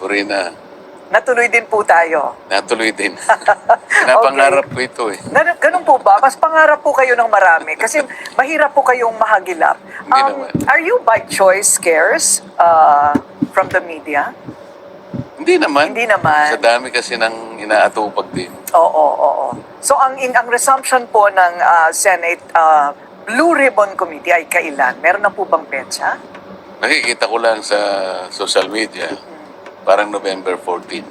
Corina, Natuloy din po tayo. natuloy din. Pinapangarap ko ito eh. Ganun po ba? Mas pangarap po kayo ng marami kasi mahirap po kayong mahagilap. Hindi naman. Are you by choice scarce from the media? Hindi naman. Hindi naman. Sa dami kasi ng inaatupag din. Oo. So ang resumption po ng Senate Blue Ribbon Committee ay kailan? Meron na po bang petsa? Nakikita ko lang sa social media, parang November 14.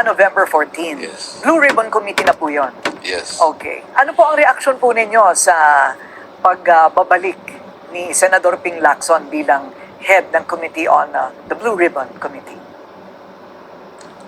November 14. Yes. Blue Ribbon Committee na po yon. Yes. Okay. Ano po ang reaksyon po ninyo sa pagbabalik ni Senador Ping Lacson bilang head ng Committee on the Blue Ribbon Committee?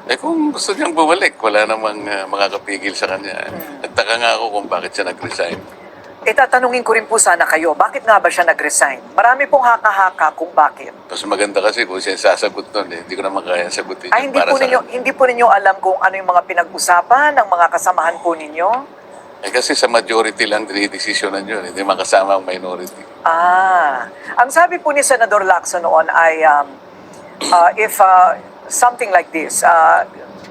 Eh kung gusto niyang bumalik, wala namang makakapigil sa kanya. Nagtaka nga ako kung bakit siya nag-resign. Tatanungin ko rin po sana kayo, bakit nga ba siya nag-resign? Marami pong haka-haka kung bakit. Mas maganda kasi kung siya sasagot nun eh. Hindi ko naman kaya sagutin Ay, yun para sa kanya. hindi po ninyo alam kung ano yung mga pinag-usapan ng mga kasamahan po ninyo? Eh kasi sa majority lang dinidesisyonan yun. Hindi makasama ang minority. Ang sabi po ni Senador Lacson noon ay if something like this,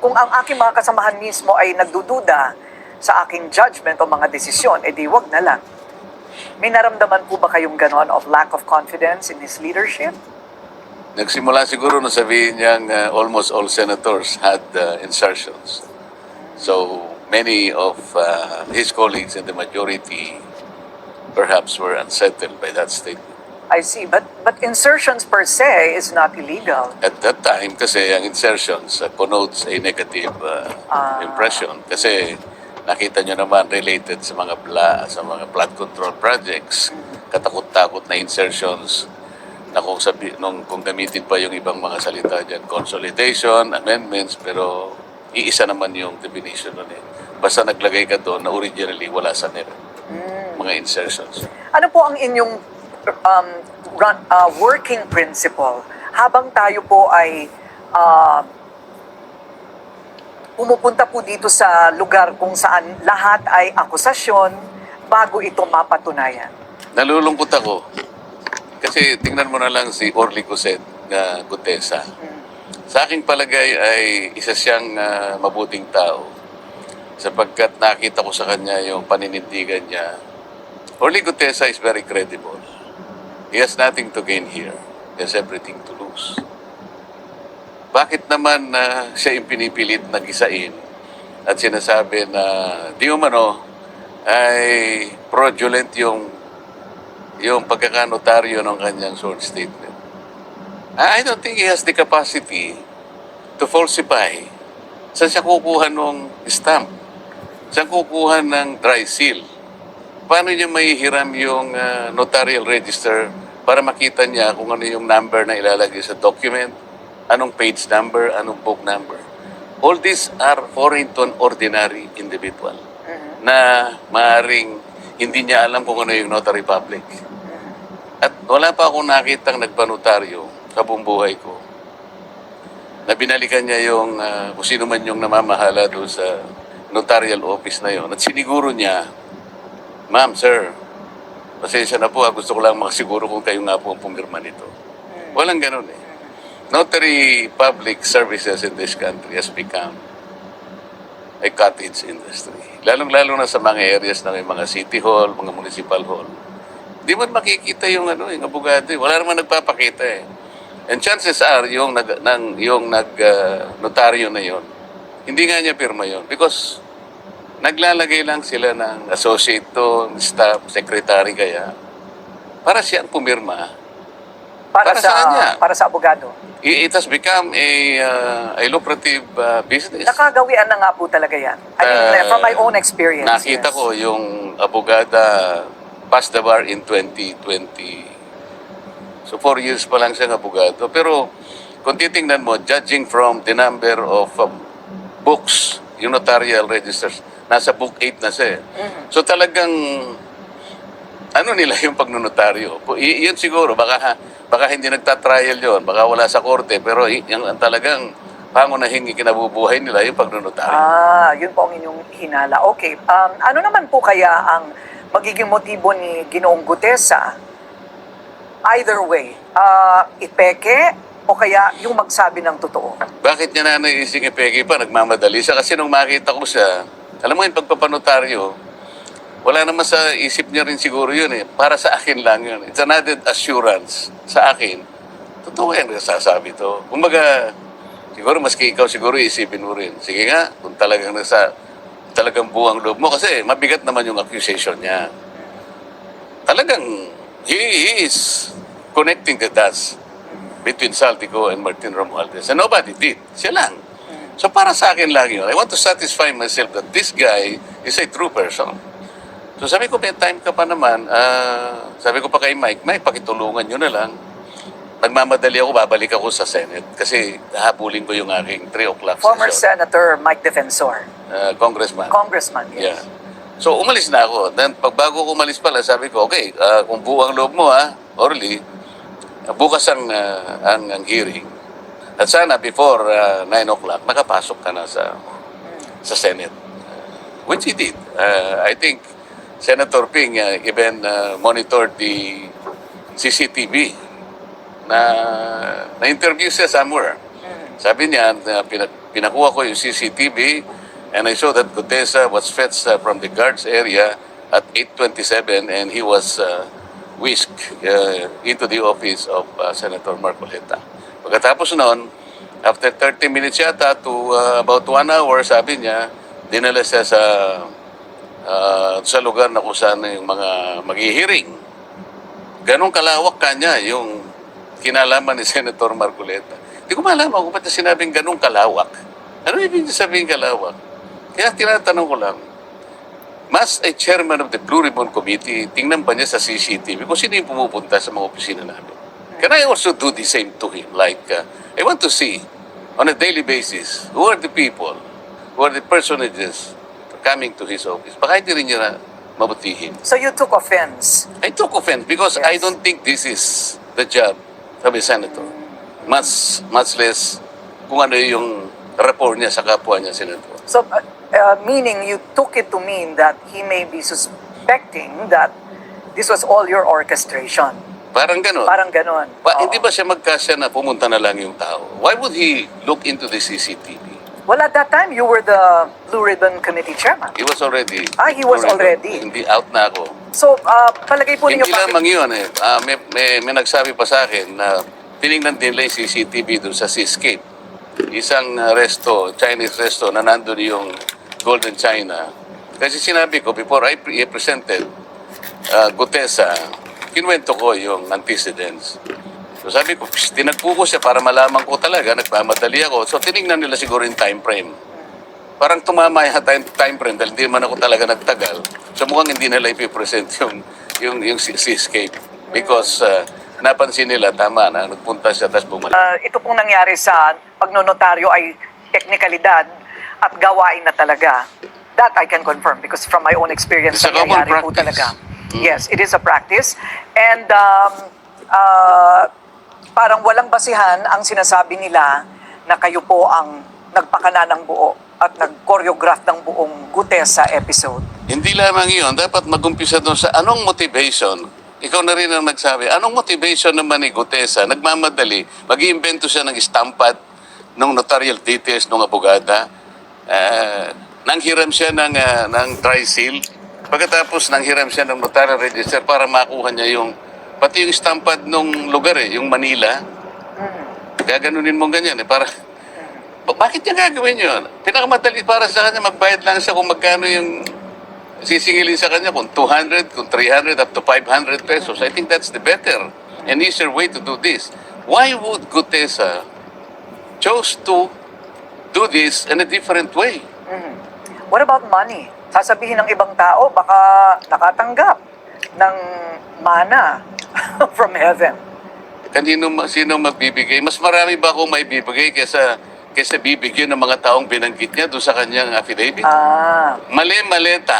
kung ang aking mga kasamahan mismo ay nagdududa sa aking judgment o mga desisyon, edi wag na lang. May naramdaman po ba kayong ganon of lack of confidence in his leadership? Nagsimula siguro na sabihin niyang almost all senators had insertions. So many of his colleagues in the majority perhaps were unsettled by that statement. I see, but insertions per se is not illegal. At that time, kasi ang insertions connotes a negative impression. Kasi nakita nyo naman related sa mga flood control projects, katakot-takot na insertions na kung gamitin pa yung ibang mga salita dyan, consolidation, amendments, pero iisa naman yung definition nun eh. Basta naglagay ka doon na originally wala sa nila. Mga insertions. Ano po ang inyong working principle habang tayo po ay pumupunta po dito sa lugar kung saan lahat ay akusasyon bago ito mapatunayan? Nalulungkot ako. Kasi tingnan mo na lang si Orly Gutesa. Sa aking palagay ay isa siyang mabuting tao. Sapagkat nakita ko sa kanya yung paninindigan niya. Orly Gutesa is very credible. He has nothing to gain here. He has everything to lose. Bakit naman siya yung pinipilit na gisain at sinasabi na di umano ay fraudulent yung pagkakanotaryo ng kanyang sworn statement? I don't think he has the capacity to falsify. Saan siya kukuha ng stamp? Saan kukuha ng dry seal? Paano niya mahihiram yung notarial register para makita niya kung ano yung number na ilalagay sa document, anong page number, anong book number? All these are foreign to an ordinary individual na maaaring hindi niya alam kung ano yung notary public. At wala pa akong nakitang nagpanotaryo sa buong buhay ko na binalikan niya yung kung sino man yung namamahala doon sa notarial office na yon. At siniguro niya, ma'am, sir, pasensya na po, gusto ko lang makasiguro kung kayo nga po ang pumirma nito. Walang ganun eh. Notary public services in this country has become a cottage industry. Lalong-lalo na sa mga areas na may mga city hall, mga municipal hall. Di mo makikita yung yung abogado. Wala naman nagpapakita eh. And chances are, yung notaryo na yon, hindi nga niya pirma yon because naglalagay lang sila ng associate to, staff, secretary kaya, para siya ang pumirma. Para sa kanya. Para sa abogado. It has become a lucrative business. Nakagawian na nga po talaga yan. I mean, from my own experience. Nakita yes. ko yung abogada passed the bar in 2020. So 4 years pa lang siyang abogado. Pero kung titingnan mo, judging from the number of books, yung notarial registers, nasa book 8 na siya. So talagang nila yung pagnonotaryo. Yun siguro, baka hindi nagtatrial yon, baka wala sa korte, pero yung talagang pangunahing kinabubuhay nila yung pagnonotaryo. Yun po ang inyong hinala. Okay. Ano naman po kaya ang magiging motibo ni Ginoong Gutesa? Either way, ipeke o kaya yung magsabi ng totoo? Bakit niya na naising epeke pa? Nagmamadali siya. Kasi nung makita ko siya, alam mo yung pagpapanotaryo, wala naman sa isip niya rin siguro yun eh. Para sa akin lang yun. It's an added assurance sa akin. Totoo yan nasasabi to. Kumbaga, siguro maski ikaw siguro isipin mo rin. Sige nga, kung talagang buwang loob mo. Kasi mabigat naman yung accusation niya. Talagang, he is connecting the dots between Saltico and Martin Romualdez. And nobody did. Siya lang. So para sa akin lang yun. I want to satisfy myself that this guy is a true person. So sabi ko, may time ka pa naman. Sabi ko pa kay Mike, pakitulungan nyo na lang. Nagmamadali ako, babalik ako sa Senate. Kasi habulin ko yung aking 3 o'clock Former session. Senator Mike Defensor. Congressman. Congressman, yes. Yeah. So umalis na ako. Then pagbago ko umalis pala, sabi ko, okay, kung buwang loob mo Orly, bukas ang hearing. At sana before 9 o'clock, nakapasok ka na sa Senate. Which he did. I think Senator Ping even monitored the CCTV na-interview siya somewhere. Sabi niya, pinakuha ko yung CCTV and I saw that Gutesa was fetched from the guards area at 8:27 and he was whisked into the office of Senator Marcoleta. Pagkatapos noon, after 30 minutes yata to about 1 hour, sabi niya, dinala siya sa lugar na kung saan yung mga maghihiring. Ganong kalawak kanya yung kinalaman ni Senator Marcoleta. Hindi ko malaman kung ba't sinabing ganong kalawak. Ano ibig sabihin kalawak? Kaya tinatanong ko lang, mas a chairman of the Blue Ribbon Committee, tingnan pa niya sa CCTV kung sino yung pumupunta sa mga opisina namin. Can I also do the same to him? Like, I want to see on a daily basis who are the people, who are the personages coming to his office. Baka hindi rin niya na mabutihin. So you took offense. I took offense because Yes. I don't think this is the job of a senator. Much less kung ano yung rapport niya sa kapwa niya, senator. So, meaning you took it to mean that he may be suspecting that this was all your orchestration. Parang ganon. Parang ganon. Oo. Hindi ba siya magkasya na pumunta na lang yung tao? Why would he look into the CCTV? Well, at that time, you were the Blue Ribbon Committee Chairman. He was already... He was already. Hindi, out na ako. So, palagay po ninyo Hindi lamang yun eh. May nagsabi pa sa akin na tinignan din nila yung CCTV doon sa Seascape. Isang Chinese resto na nandun yung Golden China. Kasi sinabi ko, before I presented Gutesa, kinuwento ko yung antecedents. So sabi ko, tinagpo ko siya para malaman ko talaga, nagmamadali ako. So tinignan nila siguro yung time frame. Parang tumama yung time frame dahil hindi man ako talaga nagtagal. So mukhang hindi nila ipipresent yung Seascape. Because napansin nila, tama na, nagpunta siya, tapos bumalik. Ito pong nangyari sa pagnonotaryo ay teknikalidad at gawain na talaga. That I can confirm because from my own experience, It's a common nangyayari po practice. talaga. Yes, it is a practice. And parang walang basihan ang sinasabi nila na kayo po ang nagpakana ng buo at nag-choreograph ng buong Gutesa episode. Hindi lamang yun, dapat mag-umpisa doon sa anong motivation. Ikaw na rin ang nagsabi, anong motivation naman ni Gutesa? Nagmamadali, mag-iimbento siya ng stampad ng notarial details ng abogada. Nanghiram siya ng dry seal. Pagkatapos nanghiram siya ng notarial register para makuha niya pati yung stampad ng lugar yung Manila. Kaya ganunin mo ganyan para bakit niya gagawin yun? Pinakamadali para sa kanya, magbayad lang siya kung magkano yung sisingilin sa kanya, kung 200, kung 300, up to 500 pesos. I think that's the better and easier way to do this. Why would Gutesa chose to do this in a different way? What about money? Sasabihin ng ibang tao, baka nakatanggap ng mana from heaven. Sino magbibigay? Mas marami ba akong may bibigay kaysa bibigyan ng mga taong binanggit niya doon sa kanyang affidavit? Mali-maleta.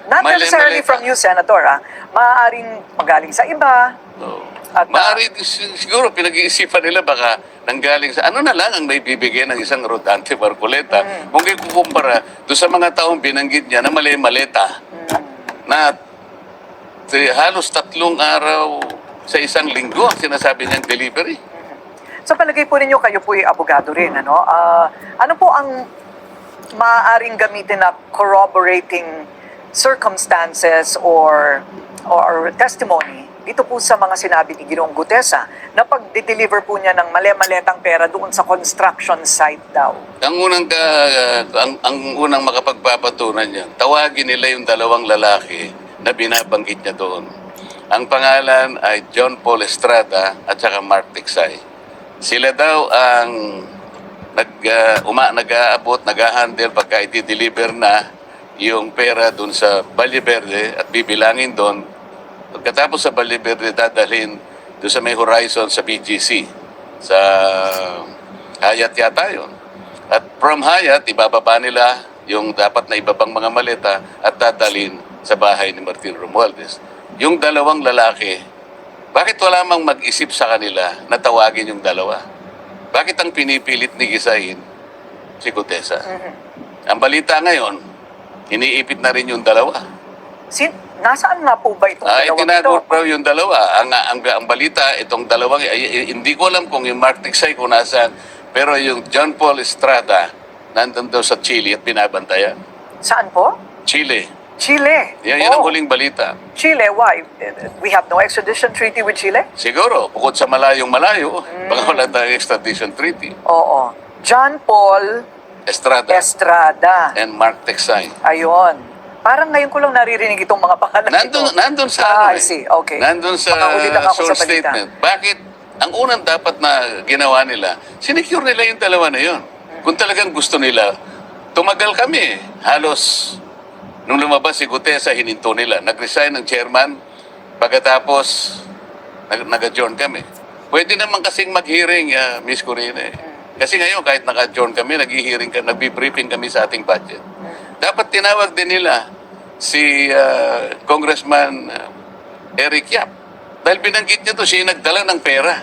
Not necessarily from you, Senator. Maaaring magaling sa iba. No. At, Maaari, siguro pinag-iisipan nila baka nanggaling sa ano na lang ang may bibigay ng isang Rodante Marcoleta. Kung ikukumpara doon sa mga taong binanggit niya na mali-maleta na halos 3 araw sa isang linggo ang sinasabi niyang delivery. Sa palagay po ninyo, kayo po'y abogado rin, ano? Ano po ang maaaring gamitin na corroborating circumstances or testimony dito po sa mga sinabi ni Ginoong Gutesa na pag-deliver po niya ng mali-maletang pera doon sa construction site daw? Ang unang makapagpapatunan niya, tawagin nila yung dalawang lalaki na binabanggit niya doon. Ang pangalan ay John Paul Estrada at saka Mark Tiksay. Sila daw ang nag-aabot, nag-handle pagka i-deliver na yung pera doon sa Valle Verde at bibilangin doon. Pagkatapos sa Valle Verde, dadalhin doon sa may horizon sa BGC. Sa Hyatt yata yun. At from Hyatt, ibababa nila yung dapat na ibabang mga maleta at dadalhin sa bahay ni Martin Romualdez. Yung dalawang lalaki, bakit wala mang mag-isip sa kanila na tawagin yung dalawa? Bakit ang pinipilit ni Gisain si Gutesa? Ang balita ngayon, iniipit na rin yung dalawa. Nasaan nga po ba itong dalawang ito? Tinago raw yung dalawa. Ang balita, itong dalawang, hindi ko alam kung yung Mark Tiksay kung nasaan, pero yung John Paul Estrada, nandun daw sa Chile at binabantayan. Saan po? Chile. Chile. Yan ang huling balita. Chile, why? We have no extradition treaty with Chile? Siguro, bukod sa malayo, baka wala tayong extradition treaty. Oo. John Paul Estrada. And Mark Tiksay. Ayun. Parang ngayon ko lang naririnig itong mga pangalan ito. Nandun sa I see. Okay. Nandun sa Makahuli lang ako source sa balita. statement. Bakit? Ang unang dapat na ginawa nila, sinecure nila yung dalawa na yun. Kung talagang gusto nila, tumagal kami. Halos, nung lumabas si Gutesa, hininto nila. Nag-resign ng chairman, pagkatapos, nag-adjourn kami. Pwede naman kasing mag-hearing, Miss Corina. Kasi ngayon, kahit naka-adjourn kami, nag-hearing kami, nag-briefing kami sa ating budget. Dapat tinawag din nila si Congressman Eric Yap. Dahil binanggit niya to, siya nagdala ng pera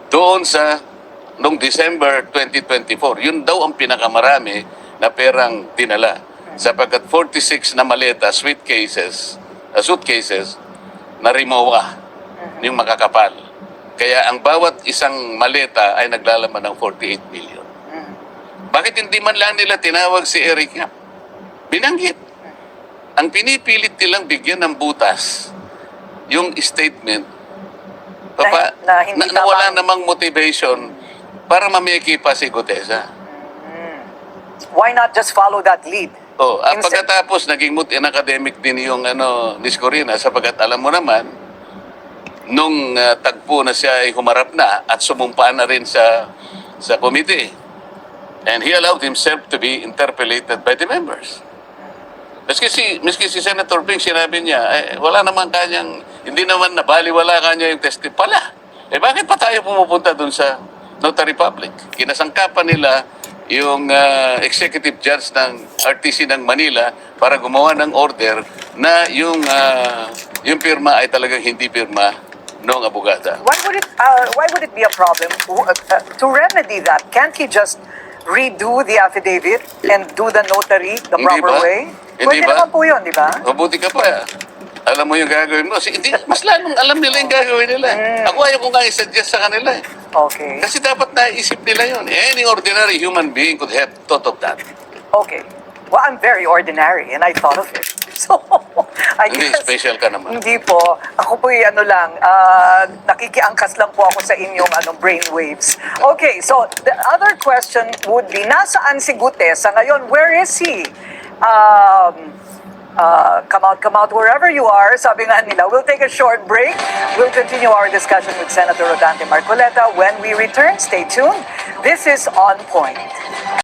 doon sa noong December 2024. Yun daw ang pinakamarami na perang dinala. Sapagkat 46 na maleta, suitcases, na Rimowa, yung makakapal. Kaya ang bawat isang maleta ay naglalaman ng 48 million. Bakit hindi man lang nila tinawag si Eric Yap? Binanggit. Ang pinipilit nilang bigyan ng butas, yung statement, na wala namang motivation para mamiki pa si Gutesa. Why not just follow that lead? At pagkatapos, naging academic din yung Ms. Corina, sapagkat alam mo naman, nung tagpo na siya ay humarap na at sumumpa na rin sa committee. And he allowed himself to be interpellated by the members. Miski si Senator Ping, sinabi niya, wala naman kanyang, hindi naman nabaliwala kanya yung testimony. Pala, bakit pa tayo pumupunta dun sa Notary Public? Kinasangkapan nila yung executive judge ng RTC ng Manila para gumawa ng order na yung pirma ay talagang hindi pirma ng abogada. Why would it be a problem to remedy that? Can't he just redo the affidavit and do the notary the proper way? Pwede naman po yun, di ba? Mabuti ka pa. Alam mo yung gagawin mo. Mas lalong alam nila yung gagawin nila. Ako ayaw ko nga i-suggest sa kanila. Okay. Kasi dapat naisip nila yun. Any ordinary human being could have thought of that. Okay. Well, I'm very ordinary and I thought of it. So, I Hindi, guess... special ka naman. Hindi po. Ako po nakikiangkas lang po ako sa inyong brain waves. Okay, so the other question would be, nasaan si Gutesa ngayon? Where is he? Come out wherever you are. Sabi nga nila, we'll take a short break. We'll continue our discussion with Senator Rodante Marcoleta. When we return, stay tuned. This is On Point.